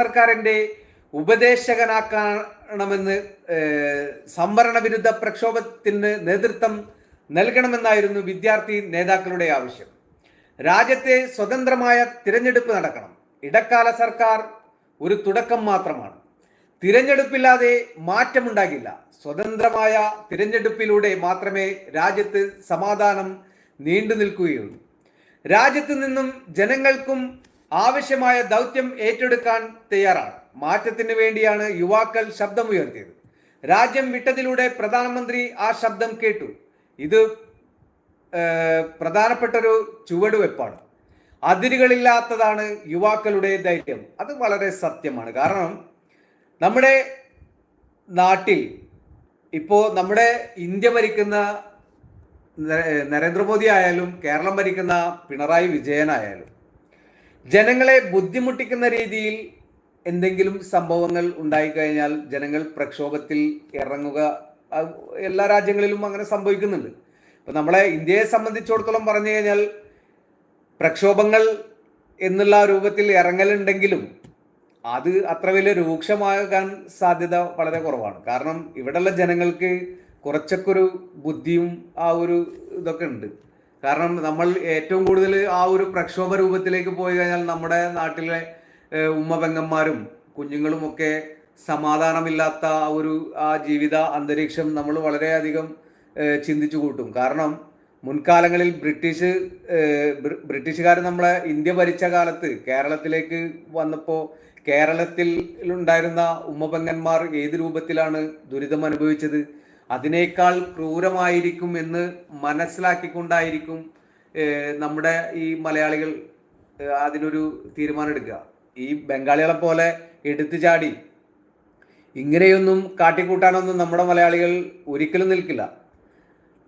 സർക്കാരിന്റെ ഉപദേശകനാക്കണമെന്ന് സംവരണ വിരുദ്ധ പ്രക്ഷോഭത്തിന് നേതൃത്വം നൽകണമെന്നായിരുന്നു വിദ്യാർത്ഥി നേതാക്കളുടെ ആവശ്യം. രാജ്യത്തെ സ്വതന്ത്രമായ തിരഞ്ഞെടുപ്പ് നടക്കണം. ഇടക്കാല സർക്കാർ ഒരു തുടക്കം മാത്രമാണ്. തിരഞ്ഞെടുപ്പില്ലാതെ മാറ്റമുണ്ടാകില്ല. സ്വതന്ത്രമായ തിരഞ്ഞെടുപ്പിലൂടെ മാത്രമേ രാജ്യത്ത് സമാധാനം നീണ്ടു നിൽക്കുകയുള്ളൂ. രാജ്യത്ത് നിന്നും ജനങ്ങൾക്കും ആവശ്യമായ ദൗത്യം ഏറ്റെടുക്കാൻ തയ്യാറാണ്. മാറ്റത്തിന് വേണ്ടിയാണ് യുവാക്കൾ ശബ്ദമുയർത്തിയത്. രാജ്യം വിട്ടതിലൂടെ പ്രധാനമന്ത്രി ആ ശബ്ദം കേട്ടു. ഇത് പ്രധാനപ്പെട്ടൊരു ചുവടുവെപ്പാണ്. അതിരുകളില്ലാത്തതാണ് യുവാക്കളുടെ ധൈര്യം. അത് വളരെ സത്യമാണ്. കാരണം നമ്മുടെ നാട്ടിൽ ഇപ്പോൾ നമ്മുടെ ഇന്ത്യ ഭരിക്കുന്ന നരേന്ദ്രമോദി ആയാലും കേരളം ഭരിക്കുന്ന പിണറായി വിജയനായാലും ജനങ്ങളെ ബുദ്ധിമുട്ടിക്കുന്ന രീതിയിൽ എന്തെങ്കിലും സംഭവങ്ങൾ ഉണ്ടായിക്കഴിഞ്ഞാൽ ജനങ്ങൾ പ്രക്ഷോഭത്തിൽ ഇറങ്ങുക എല്ലാ രാജ്യങ്ങളിലും അങ്ങനെ സംഭവിക്കുന്നുണ്ട്. ഇപ്പം നമ്മളെ ഇന്ത്യയെ സംബന്ധിച്ചിടത്തോളം പറഞ്ഞു കഴിഞ്ഞാൽ പ്രക്ഷോഭങ്ങൾ എന്നുള്ള രൂപത്തിൽ ഇറങ്ങലുണ്ടെങ്കിലും അത് അത്ര വലിയ രൂക്ഷമാകാൻ സാധ്യത വളരെ കുറവാണ്. കാരണം ഇവിടെയുള്ള ജനങ്ങൾക്ക് കുറച്ചൊക്കെ ഒരു ബുദ്ധിയും ആ ഒരു ഇതൊക്കെ ഉണ്ട്. കാരണം നമ്മൾ ഏറ്റവും കൂടുതൽ ആ ഒരു പ്രക്ഷോഭ രൂപത്തിലേക്ക് പോയി കഴിഞ്ഞാൽ നമ്മുടെ നാട്ടിലെ ഉമ്മപെങ്ങന്മാരും കുഞ്ഞുങ്ങളുമൊക്കെ സമാധാനമില്ലാത്ത ആ ജീവിത നമ്മൾ വളരെയധികം ചിന്തിച്ചു കൂട്ടും. കാരണം മുൻകാലങ്ങളിൽ ബ്രിട്ടീഷുകാർ നമ്മളെ ഇന്ത്യ ഭരിച്ച കാലത്ത് കേരളത്തിലേക്ക് വന്നപ്പോൾ കേരളത്തിൽ ഉണ്ടായിരുന്ന ഉമ്മപെങ്ങന്മാർ ഏത് രൂപത്തിലാണ് ദുരിതം അനുഭവിച്ചത്, അതിനേക്കാൾ ക്രൂരമായിരിക്കും എന്ന് മനസ്സിലാക്കിക്കൊണ്ടായിരിക്കും നമ്മുടെ ഈ മലയാളികൾ അതിനൊരു തീരുമാനം എടുക്കുക. ഈ ബംഗാളികളെ പോലെ എടുത്തു ചാടി ഇങ്ങനെയൊന്നും കാട്ടിക്കൂട്ടാനൊന്നും നമ്മുടെ മലയാളികൾ ഒരിക്കലും നിൽക്കില്ല.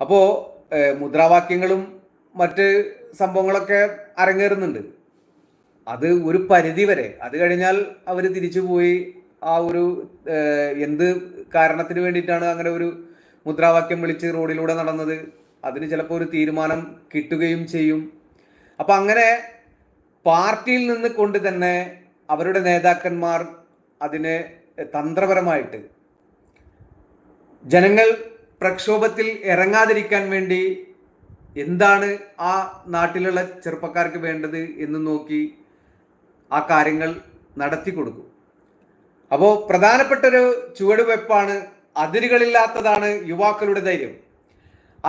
അപ്പോൾ മുദ്രാവാക്യങ്ങളും മറ്റ് സംഭവങ്ങളൊക്കെ അരങ്ങേറുന്നുണ്ട്. അത് ഒരു പരിധി വരെ. അത് കഴിഞ്ഞാൽ അവർ തിരിച്ചു പോയി ആ ഒരു എന്ത് കാരണത്തിന് വേണ്ടിയിട്ടാണ് അങ്ങനെ ഒരു മുദ്രാവാക്യം വിളിച്ച് റോഡിലൂടെ നടന്നത്, അതിന് ചിലപ്പോൾ ഒരു തീരുമാനം കിട്ടുകയും ചെയ്യും. അപ്പം അങ്ങനെ പാർട്ടിയിൽ നിന്ന് കൊണ്ട് തന്നെ അവരുടെ നേതാക്കന്മാർ അതിനെ തന്ത്രപരമായിട്ട് ജനങ്ങൾ പ്രക്ഷോഭത്തിൽ ഇറങ്ങാതിരിക്കാൻ വേണ്ടി എന്താണ് ആ നാട്ടിലുള്ള ചെറുപ്പക്കാർക്ക് വേണ്ടത് എന്ന് നോക്കി ആ കാര്യങ്ങൾ നടത്തി കൊടുക്കും. അപ്പോൾ പ്രധാനപ്പെട്ടൊരു ചുവടുവെപ്പാണ് അതിരുകളില്ലാത്തതാണ് യുവാക്കളുടെ ധൈര്യം.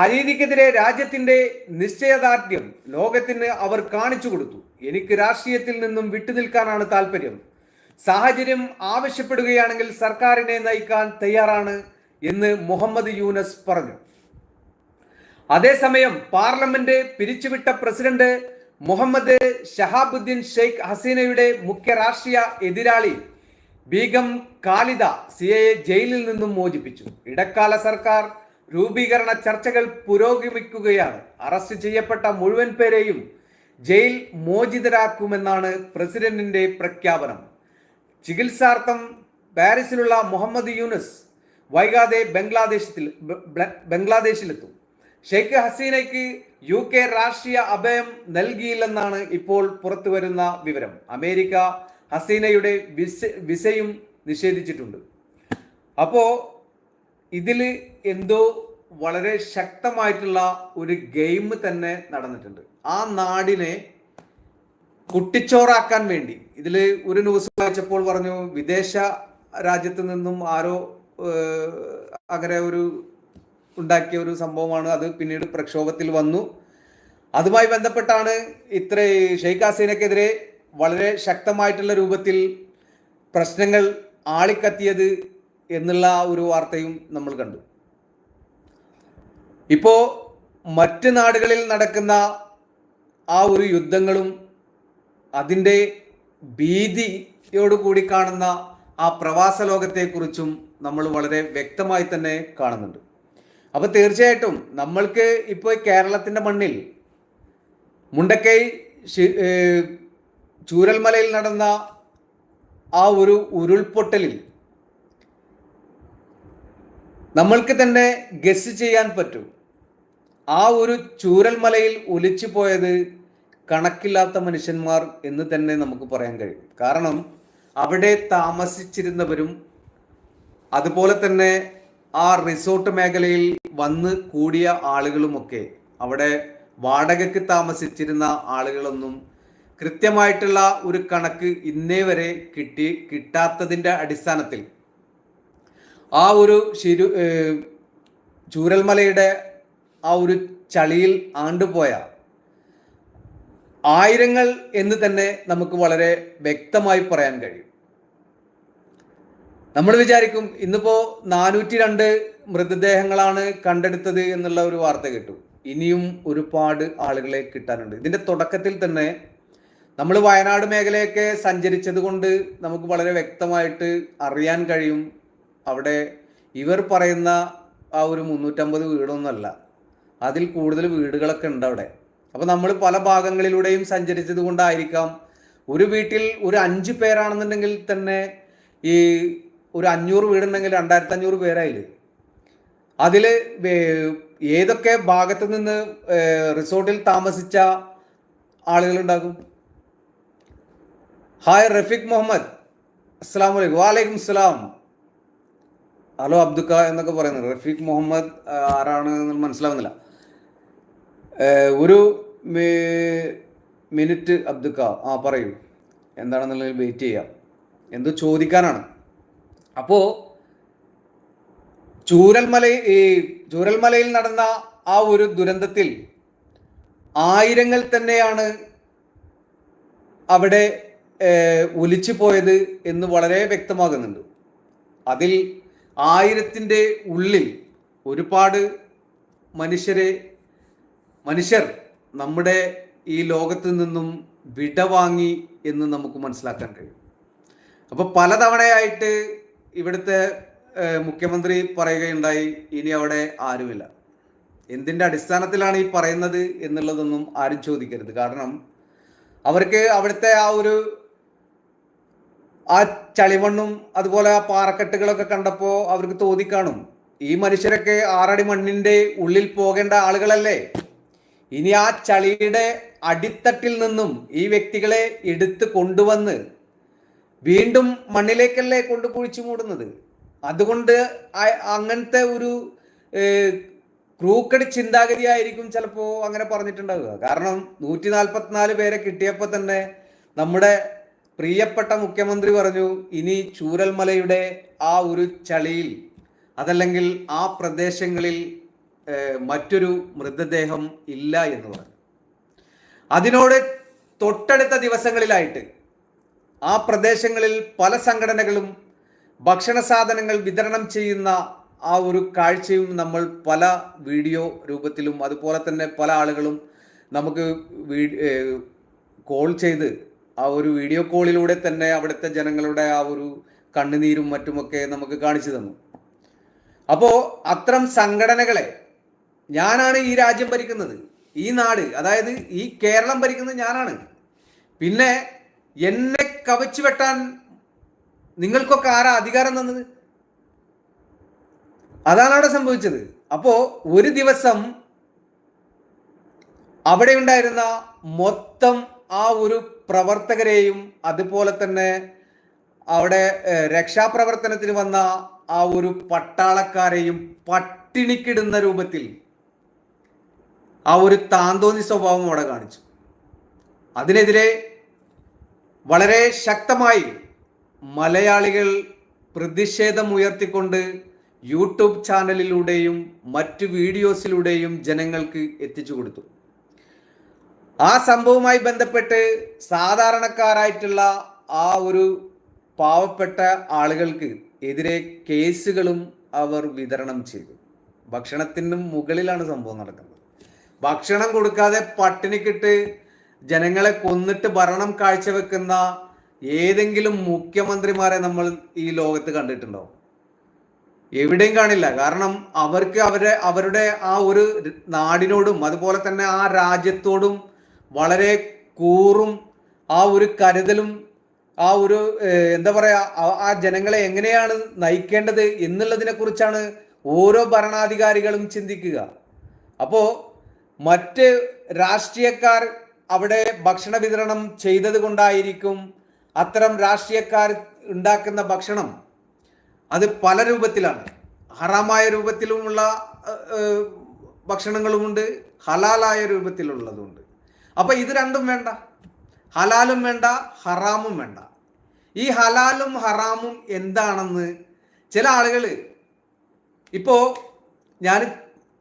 അനീതിക്കെതിരെ രാജ്യത്തിന്റെ നിശ്ചയദാർഢ്യം ലോകത്തിന് അവർ കാണിച്ചു കൊടുത്തു. എനിക്ക് രാഷ്ട്രീയത്തിൽ നിന്നും വിട്ടുനിൽക്കാനാണ് താല്പര്യം. സാഹചര്യം ആവശ്യപ്പെടുകയാണെങ്കിൽ സർക്കാരിനെ നയിക്കാൻ തയ്യാറാണ് എന്ന് മുഹമ്മദ് യൂനസ് പറഞ്ഞു. അതേസമയം പാർലമെന്റ് പിരിച്ചുവിട്ട പ്രസിഡന്റ് മുഹമ്മദ് ഷഹാബുദ്ദീൻ ഷെയ്ഖ് ഹസീനയുടെ മുഖ്യ രാഷ്ട്രീയ എതിരാളി ബീഗം ഖാലിദ സിയയെ ജയിലിൽ നിന്നും മോചിപ്പിച്ചു. ഇടക്കാല സർക്കാർ രൂപീകരണ ചർച്ചകൾ പുരോഗമിക്കുകയാണ്. അറസ്റ്റ് ചെയ്യപ്പെട്ട മുഴുവൻ പേരെയും ജയിൽ മോചിതരാക്കുമെന്നാണ് പ്രസിഡന്റിന്റെ പ്രഖ്യാപനം. ചികിത്സാർത്ഥം പാരീസിലുള്ള മുഹമ്മദ് യൂനസ് വൈകാതെ ബംഗ്ലാദേശിലെത്തും. ഷെയ്ഖ് ഹസീനയ്ക്ക് UK രാഷ്ട്രീയ അഭയം നൽകിയില്ലെന്നാണ് ഇപ്പോൾ പുറത്തുവരുന്ന വിവരം. അമേരിക്ക ഹസീനയുടെ വിസയും നിഷേധിച്ചിട്ടുണ്ട്. അപ്പോൾ ഇതിൽ എന്തോ വളരെ ശക്തമായിട്ടുള്ള ഒരു ഗെയിം തന്നെ നടന്നിട്ടുണ്ട്. ആ നാടിനെ കുട്ടിച്ചോറാക്കാൻ വേണ്ടി ഇതിൽ ഒരു ന്യൂസ് വായിച്ചപ്പോൾ പറഞ്ഞു വിദേശ രാജ്യത്ത് നിന്നും ആരോ അങ്ങനെ ഒരു ഉണ്ടാക്കിയ ഒരു സംഭവമാണ്. അത് പിന്നീട് പ്രക്ഷോഭത്തിൽ വന്നു. അതുമായി ബന്ധപ്പെട്ടാണ് ഷെയ്ഖ് ഹസീനക്കെതിരെ വളരെ ശക്തമായിട്ടുള്ള രൂപത്തിൽ പ്രശ്നങ്ങൾ ആളിക്കത്തിയത് എന്നുള്ള ഒരു വാർത്തയും നമ്മൾ കണ്ടു. ഇപ്പോ മറ്റ് നാടുകളിൽ നടക്കുന്ന ആ ഒരു യുദ്ധങ്ങളും അതിൻ്റെ ഭീതിയോടുകൂടി കാണുന്ന ആ പ്രവാസ ലോകത്തെക്കുറിച്ചും നമ്മൾ വളരെ വ്യക്തമായി തന്നെ കാണുന്നുണ്ട്. അപ്പോൾ തീർച്ചയായിട്ടും നമ്മൾക്ക് ഇപ്പോൾ കേരളത്തിൻ്റെ മണ്ണിൽ മുണ്ടക്കൈ ചൂരൽമലയിൽ നടന്ന ആ ഒരു ഉരുൾപൊട്ടലിൽ നമ്മൾക്ക് തന്നെ ഗസ് ചെയ്യാൻ പറ്റും. ആ ഒരു ചൂരൽമലയിൽ ഒലിച്ചു പോയത് കണക്കില്ലാത്ത മനുഷ്യന്മാർ എന്ന് തന്നെ നമുക്ക് പറയാൻ കഴിയും. കാരണം അവിടെ താമസിച്ചിരുന്നവരും അതുപോലെ തന്നെ ആ റിസോർട്ട് മേഖലയിൽ വന്ന് കൂടിയ ആളുകളുമൊക്കെ അവിടെ വാടകയ്ക്ക് താമസിച്ചിരുന്ന ആളുകളൊന്നും കൃത്യമായിട്ടുള്ള ഒരു കണക്ക് ഇന്നേ വരെ കിട്ടാത്തതിൻ്റെ അടിസ്ഥാനത്തിൽ ആ ഒരു ചൂരൽമലയുടെ ആ ഒരു ചളിയിൽ ആണ്ടുപോയ ആയിരങ്ങൾ എന്ന് തന്നെ നമുക്ക് വളരെ വ്യക്തമായി പറയാൻ കഴിയും. നമ്മൾ വിചാരിക്കും ഇന്നിപ്പോ 402 മൃതദേഹങ്ങളാണ് കണ്ടെടുത്തത് എന്നുള്ള ഒരു വാർത്ത കേട്ടു. ഇനിയും ഒരുപാട് ആളുകളെ കിട്ടാനുണ്ട്. ഇതിന്റെ തുടക്കത്തിൽ തന്നെ നമ്മൾ വയനാട് മേഖലയൊക്കെ സഞ്ചരിച്ചത് കൊണ്ട് നമുക്ക് വളരെ വ്യക്തമായിട്ട് അറിയാൻ കഴിയും. അവിടെ ഇവർ പറയുന്ന ആ ഒരു 350 വീടൊന്നുമല്ല, അതിൽ കൂടുതൽ വീടുകളൊക്കെ ഉണ്ട് അവിടെ. അപ്പോൾ നമ്മൾ പല ഭാഗങ്ങളിലൂടെയും സഞ്ചരിച്ചത് കൊണ്ടായിരിക്കാം ഒരു വീട്ടിൽ ഒരു 5 പേരാണെന്നുണ്ടെങ്കിൽ തന്നെ ഈ ഒരു 500 വീടുണ്ടെങ്കിൽ 2500 പേരായില്ലേ. അതിൽ ഏതൊക്കെ ഭാഗത്ത് നിന്ന് റിസോർട്ടിൽ താമസിച്ച ആളുകളുണ്ടാകും? ഹായ് റഫീഖ് മുഹമ്മദ്, അസ്സലാമു അലൈക്കും. വാലൈക്കും അസ്സലാം. ഹലോ അബ്ദുക്ക എന്നൊക്കെ പറയുന്നത്. റഫീഖ് മുഹമ്മദ് ആരാണ് മനസ്സിലാവുന്നില്ല. ഒരു മിനിറ്റ് അബ്ദുക്ക, പറയൂ, എന്താണെന്നുള്ളത് വെയിറ്റ് ചെയ്യാം. എന്തോ ചോദിക്കാനാണ്. അപ്പോൾ ചൂരൽമലയിൽ നടന്ന ആ ഒരു ദുരന്തത്തിൽ ആയിരങ്ങൾ തന്നെയാണ് അവിടെ ഒലിച്ചു പോയത് എന്ന് വളരെ വ്യക്തമാകുന്നുണ്ട്. അതിൽ 1000ന്റെ ഉള്ളിൽ ഒരുപാട് മനുഷ്യർ നമ്മുടെ ഈ ലോകത്ത് നിന്നും വിടവാങ്ങി എന്ന് നമുക്ക് മനസ്സിലാക്കാൻ കഴിയും. അപ്പോൾ പലതവണയായിട്ട് ഇവിടുത്തെ മുഖ്യമന്ത്രി പറയുകയുണ്ടായി, ഇനി അവിടെ ആരുമില്ല. എന്തിൻ്റെ അടിസ്ഥാനത്തിലാണ് ഈ പറയുന്നത് എന്നുള്ളതൊന്നും ആരും ചോദിക്കരുത്. കാരണം അവർക്ക് അവിടുത്തെ ആ ചളിമണ്ണും അതുപോലെ ആ പാറക്കെട്ടുകളൊക്കെ കണ്ടപ്പോൾ അവർക്ക് തോന്നിക്കാണും, ഈ മനുഷ്യരൊക്കെ 6 അടി മണ്ണിൻ്റെ ഉള്ളിൽ പോകേണ്ട ആളുകളല്ലേ. ഇനി ആ ചളിയുടെ അടിത്തട്ടിൽ നിന്നും ഈ വ്യക്തികളെ എടുത്ത് കൊണ്ടുവന്ന് വീണ്ടും മണ്ണിലേക്കല്ലേ കൊണ്ട് കുഴിച്ചു മൂടുന്നത്. അതുകൊണ്ട് അങ്ങനത്തെ ഒരു ക്രൂക്കഡ് ചിന്താഗതിയായിരിക്കും ചിലപ്പോൾ അങ്ങനെ പറഞ്ഞിട്ടുണ്ടാവുക. കാരണം 144 പേരെ കിട്ടിയപ്പോൾ തന്നെ നമ്മുടെ പ്രിയപ്പെട്ട മുഖ്യമന്ത്രി പറഞ്ഞു, ഇനി ചൂരൽമലയുടെ ആ ഒരു ചളിയിൽ അതല്ലെങ്കിൽ ആ പ്രദേശങ്ങളിൽ മറ്റൊരു മൃതദേഹം ഇല്ല എന്ന് പറഞ്ഞു. അതിനോട് തൊട്ടടുത്ത ദിവസങ്ങളിലായിട്ട് ആ പ്രദേശങ്ങളിൽ പല സംഘടനകളും ഭക്ഷണ സാധനങ്ങൾ വിതരണം ചെയ്യുന്ന ആ ഒരു കാഴ്ചയും നമ്മൾ പല വീഡിയോ രൂപത്തിലും അതുപോലെ തന്നെ പല ആളുകളും നമുക്ക് കോൾ ചെയ്ത് ആ ഒരു വീഡിയോ കോളിലൂടെ തന്നെ അവിടുത്തെ ജനങ്ങളുടെ ആ ഒരു കണ്ണുനീരും മറ്റുമൊക്കെ നമുക്ക് കാണിച്ചു തന്നു. അപ്പോൾ അത്തരം സംഘടനകളെ, ഞാനാണ് ഈ രാജ്യം ഭരിക്കുന്നത്, ഈ നാട് അതായത് ഈ കേരളം ഭരിക്കുന്നത് ഞാനാണ്, പിന്നെ എന്നെ കവച്ചു വെട്ടാൻ നിങ്ങൾക്കൊക്കെ ആരാ അധികാരം തന്നത്? അതാണ് അവിടെ സംഭവിച്ചത്. അപ്പോ ഒരു ദിവസം അവിടെ ഉണ്ടായിരുന്ന മൊത്തം ആ ഒരു പ്രവർത്തകരെയും അതുപോലെ തന്നെ അവിടെ രക്ഷാപ്രവർത്തനത്തിന് വന്ന ആ ഒരു പട്ടാളക്കാരെയും പട്ടിണിക്കിടുന്ന രൂപത്തിൽ ആ ഒരു താന്തോന്നി സ്വഭാവം അവിടെ കാണിച്ചു. അതിനെതിരെ വളരെ ശക്തമായി മലയാളികൾ പ്രതിഷേധം ഉയർത്തിക്കൊണ്ട് യൂട്യൂബ് ചാനലിലൂടെയും മറ്റു വീഡിയോസിലൂടെയും ജനങ്ങൾക്ക് എത്തിച്ചു കൊടുത്തു. ആ സംഭവവുമായി ബന്ധപ്പെട്ട് സാധാരണക്കാരായിട്ടുള്ള ആ ഒരു പാവപ്പെട്ട ആളുകൾക്ക് എതിരെ കേസുകളും അവർ വിതരണം ചെയ്തു. ഭക്ഷണത്തിന് മുകളിലാണ് സംഭവം നടക്കുന്നത്. ഭക്ഷണം കൊടുക്കാതെ പട്ടിണിക്കിട്ട് ജനങ്ങളെ കൊന്നിട്ട് ഭരണം കാഴ്ചവെക്കുന്ന ഏതെങ്കിലും മുഖ്യമന്ത്രിമാരെ നമ്മൾ ഈ ലോകത്ത് കണ്ടിട്ടുണ്ടോ? എവിടെയും കാണില്ല. കാരണം അവർക്ക് അവരുടെ ആ ഒരു നാടിനോടും അതുപോലെ തന്നെ ആ രാജ്യത്തോടും വളരെ കൂറും ആ ഒരു കരുതലും ആ ഒരു എന്താ പറയാ ആ ജനങ്ങളെ എങ്ങനെയാണ് നയിക്കേണ്ടത് എന്നുള്ളതിനെ കുറിച്ചാണ് ഓരോ ഭരണാധികാരികളും ചിന്തിക്കുക. അപ്പോ മറ്റ് രാഷ്ട്രീയക്കാർ അവിടെ ഭക്ഷണ വിതരണം ചെയ്തത് കൊണ്ടായിരിക്കും അത്തരം രാഷ്ട്രീയക്കാർ ഉണ്ടാക്കുന്ന ഭക്ഷണം അത് പല രൂപത്തിലാണ്. ഹറാമായ രൂപത്തിലുമുള്ള ഭക്ഷണങ്ങളുമുണ്ട്, ഹലാലായ രൂപത്തിലുള്ളതുമുണ്ട്. അപ്പം ഇത് രണ്ടും വേണ്ട, ഹലാലും വേണ്ട ഹറാമും വേണ്ട. ഈ ഹലാലും ഹറാമും എന്താണെന്ന് ചില ആളുകൾ, ഇപ്പോൾ ഞാൻ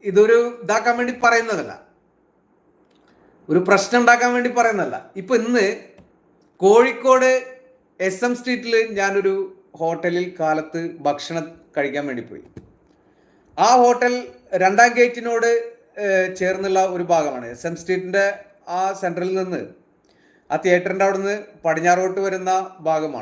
ഇതൊരു ഇതാക്കാൻ വേണ്ടി പറയുന്നതല്ല, ഒരു പ്രശ്നം ഉണ്ടാക്കാൻ വേണ്ടി പറയുന്നതല്ല. ഇപ്പൊ ഇന്ന് കോഴിക്കോട് SM സ്ട്രീറ്റിൽ ഞാനൊരു ഹോട്ടലിൽ കാലത്ത് ഭക്ഷണം കഴിക്കാൻ വേണ്ടി പോയി. ആ ഹോട്ടൽ 2ാം ഗേറ്റിനോട് ചേർന്നുള്ള ഒരു ഭാഗമാണ്. SM സ്ട്രീറ്റിന്റെ ആ സെൻട്രലിൽ നിന്ന് ആ തിയേറ്ററിന്റെ അവിടെ നിന്ന് പടിഞ്ഞാറോട്ട് വരുന്ന ഭാഗമാണ്.